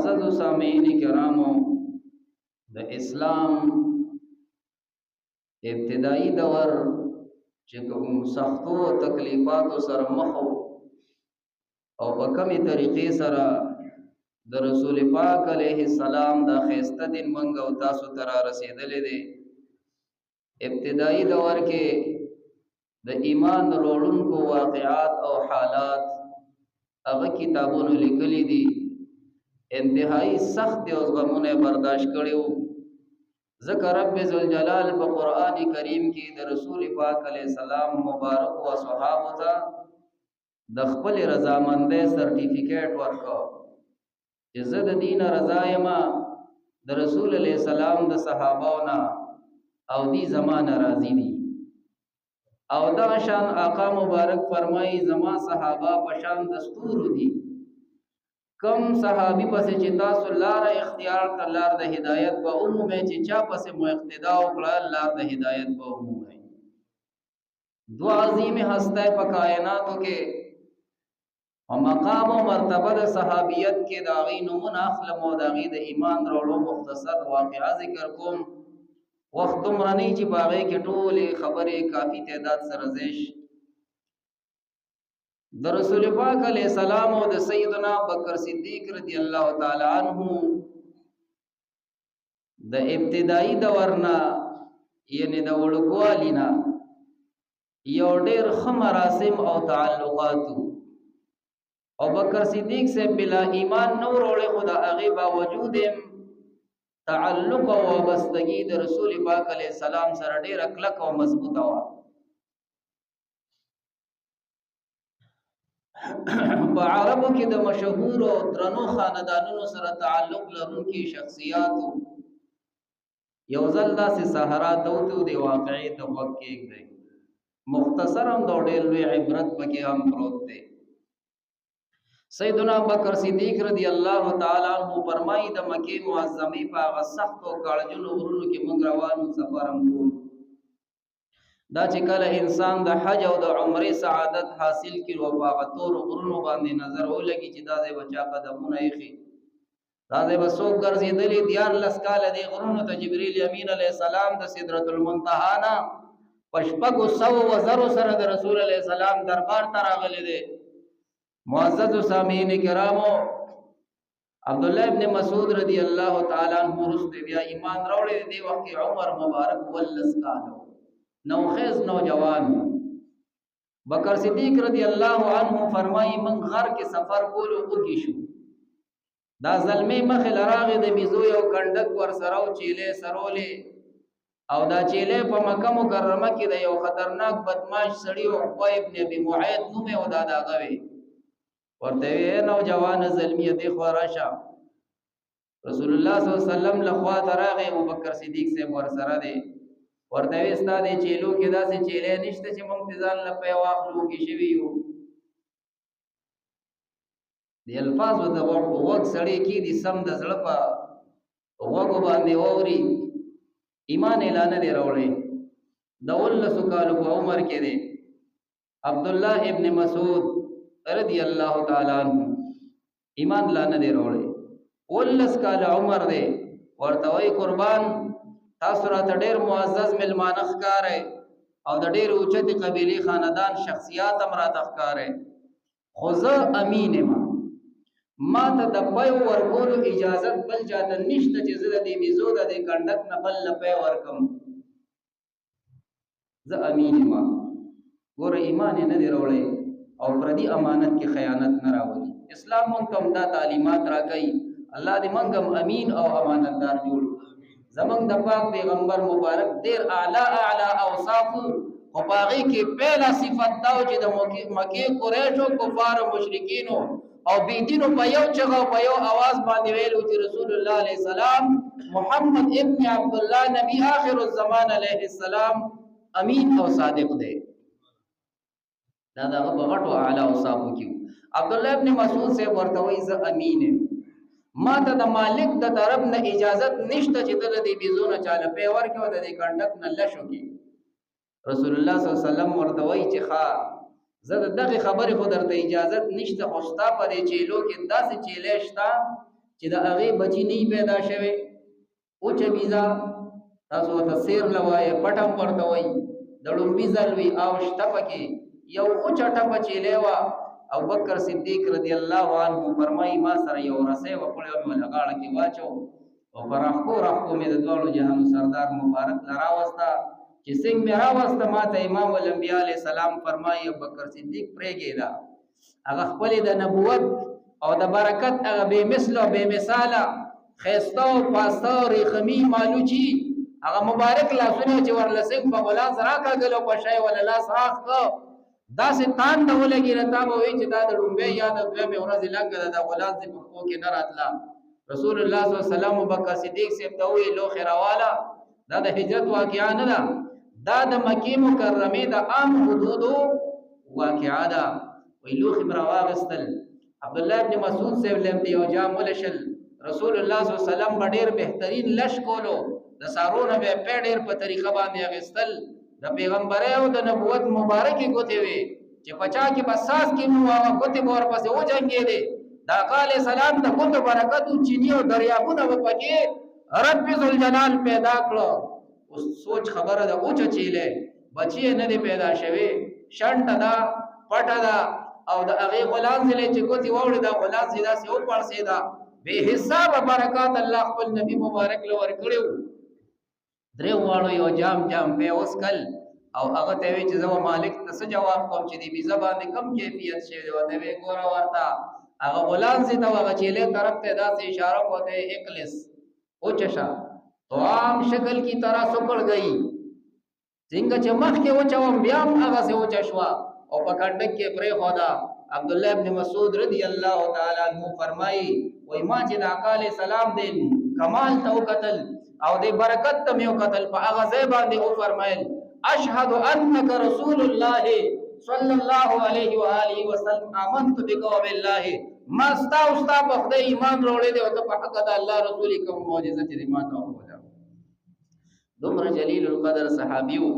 معزز سامعین کرامو د اسلام ابتدائی دور چې کوم سختو او تکلیفاتو سره مخ او په کومې طریقې سره د رسول پاک علیه السلام دا خیسته دین منګ او تاسو ته را رسیدلې دي. ابتدائی دور کې د ایمان وروړونکو واقعات او حالات هغه کتابونو لیکلي دي. انتهایی سخت او غمونه برداشت کړیو. ذکر رب ذوالجلال په قران کریم کې د رسول پاک علیه السلام مبارک او صحابه ته د خپل رضامندۍ سرټیفیکیټ ورکړ چې زه د دین رضا یم د رسول علیه السلام د صحابهونو او دی زمانه راضی دي. او دا شان آقا مبارک فرمایي زما صحابه په شان دستور دي. کم صحابي پسې چې تاسو لار اختیار کړ لار د هدایت په عمومه چې چا پسې مو اقتدا وکړه لار د هدایت په عمومه. دو عظیم هسته په کائناتو کې او مقام او مرتبه د صحابیت کې دا غي نمونه اخلم او دا غي د ایمان وروړو مختصر واقعا ذکر کوم. وخت مرنی چې باغې کې ټولې خبرې کافی تعداد سره زیش د رسول پاک علیہ السلام او د سیدنا بکر صدیق رضی الله تعالی عنہ د ابتدائی دورنا یعنی د وړوکوالینا یو ډېر خمراسم او تعلقات او بکر صدیق سے بلا ایمان نو وروړي خدا هغه باوجود تعلق او وابستگی د رسول پاک علیہ السلام سره ډېر کلک او مضبوطه و. په عربو کې د مشهور او درنو خاندانونو سره تعلق لرونکي شخصیات یو ځل داسې صحرا دوته دی واقعي ته وخت کې دی مختصر هم د ډېر لوی عبرت پکې هم پروت دی. سیدنا بکر صدیق رضی الله تعالی عنہ فرمایي د مکه معظمه په غسخت او کاړجن غرونو کې موږ روانو سفر هم کوو. دا چې کله انسان د حج او د عمره سعادت حاصل کړي او په تور غرونو باندې نظر ولګي چې دا ځای بچا قدمونه یې دا ځای بسوک ګرځېدلې دیار لسکاله دی غرونو ته جبرئیل امین علیه السلام د سدرۃ المنتهى نه پشپغو سو وزرو سره د رسول علیه السلام دربار ته راغلي دي. معزز سامعین کرامو عبد الله ابن مسعود رضی الله تعالی عنہ رسول بیا ایمان راوړي دی وخت عمر مبارک ولسکاله نوخیز نوجوان. بکر صدیق رضی اللہ عنہ فرمائی من غر کے سفر کولو اوکی شو دا ظلمی مخل راغی دا میزو یو کندک ور سراو چیلے سرولے او دا چیلے پا مکہ مکرمہ کی دا یو خطرناک بدماش سڑی و عقبہ ابن ابی معید نومے و دا غوی ورطوی اے نوجوان ظلمی دیخوا راشا رسول اللہ صلی اللہ علیہ وسلم لخوات راغی و بکر صدیق سے ور سرا دے ورته وستا دي چیلو کې داسې چیلې نشته چې ممتزان لپاره واخلو کې شوی یو دی الفاظو د وګ سړی کې دي سم د زړه په وګ باندې اوري ایمان اعلان دی راوړي د ولس کالو په عمر کې دی عبد الله ابن مسعود رضی الله تعالی عنہ ایمان اعلان دی راوړي ولس کال عمر دی ورته وای قربان تاسو راته ډېر معزز ملمانه ښکارئ او د ډېر اوچتې قبیلې خاندان شخصیات هم راته ښکارئ خو زه امین یم ما ته د پیو ورکولو اجازت بل چاته نشته چې زه د دې میزو د دې کنډک نه بل له پی ورکم. زه امین یم. ګوره ایمان یې نه دی راوړی او پردي امانت کې خیانت نه راولي. اسلام مونږ ته دا تعلیمات راکوي. الله دې مونږ هم امین او امانتدار جوړ زمنګ د پاک پیغمبر مبارک ډیر اعلی اوصاف او باغی کې پہلا صفت دا چې د مکه قریشو کفار او مشرکین او بيدینو په یو چغه په یو आवाज باندې ویلو چې رسول الله علیه السلام محمد ابن عبد الله نبی آخر الزمان علیه السلام امین او صادق دی. دا دغه بغټو اعلی اوصاف کې عبد الله ابن مسعود سے ورته وایي زه امین ما ته د مالک د طرف نه اجازت نشته چې ته د دې بيزونه چاله په ور کې او د دې کنډک نه لشو کې. رسول الله صلی الله علیه وسلم ورته وایي چې ښا زه دغه خبرې خو درته اجازت نشته خو ستا په دې چیلو کې داسې چیلې شته چې د هغه بچی نه پیدا شوه او چې ویزا تاسو ته سیر لوای پټم پړته وای دړم ویزا وی او شتپکه یو او چټه پچې لیوا او بکر صدیق رضی الله عنه فرمای ما سره یو رسې و پړیو مې لګاړه کې واچو او فرحکو رحکو مې د دوړو جهان سردار مبارک لراوستا چې څنګه مې راوسته ما ته امام الانبیاء علیہ السلام فرمایي بکر صدیق پرېږي دا هغه خپل د نبوت او د برکت هغه به مثل او به مثاله خيستو پاستوري خمي مالوچی هغه مبارک لاسونه چې ورلسنګ په غلاس راکاګلو په شای ولا لاس راخ کو دا سه تان ته ولګی رتا به وي چې دا د ډومبه یاد دوه به ورځ لګه د غلاس په خو کې نه راتلا رسول الله صلی الله علیه وسلم بکر صدیق سے ته وی لو خیروالا دا د هجرت واقعا نه ده دا د مکی مکرمه د عام حدودو واقعا ده ویلو خبر واغستل عبد الله ابن مسعود سے ولم دی او جام ولشل رسول الله صلی الله علیه وسلم ډیر بهترین لش کولو د سارونه به پیډر په طریقه باندې اغستل د پیغمبر او د نبوت مبارکي کوته وي چې پچا کې بساس کې نو هغه کوته مور پسې و جنگي دي دا قال سلام د کوته برکت او چینی او دریابونه په پکې رب ذل جلال پیدا کړو اوس سوچ خبره د اوچ چیله بچي نه دی پیدا شوی شنټ دا پټا دا او د هغه غلام زله چې کوتی وړي دا غلام زیدا سه او پړسه دا به حساب برکات الله خپل نبی مبارک لور کړو درې واړو یو جام په اوسکل او هغه ته وی چې زما مالک ته جواب کوم چې دی بي زبان کم کیفیت شي وته وی ګوره ورتا هغه غلام زیدا هغه چيله طرف ته دا سه اشاره کوته اکلس او چشا تو عام شکل کی طرح سکڑ گئی څنګه چې مخ کې وچوم بیا هغه سه وچشوا او په کنډک کې پرې خدا عبد الله ابن مسعود رضی الله تعالی عنہ فرمایي وای ما چې د اقال سلام دې کمال تو قتل او دې برکت ته میو قتل په هغه ځای باندې او فرمایل اشهد انک رسول الله صلی الله علیه و آله وسلم آمنت بک وبالله ما استا په خدای ایمان وروړې دې او په حق د الله رسول کوم معجزه چې ما ته وکړه دومره جلیل القدر صحابیو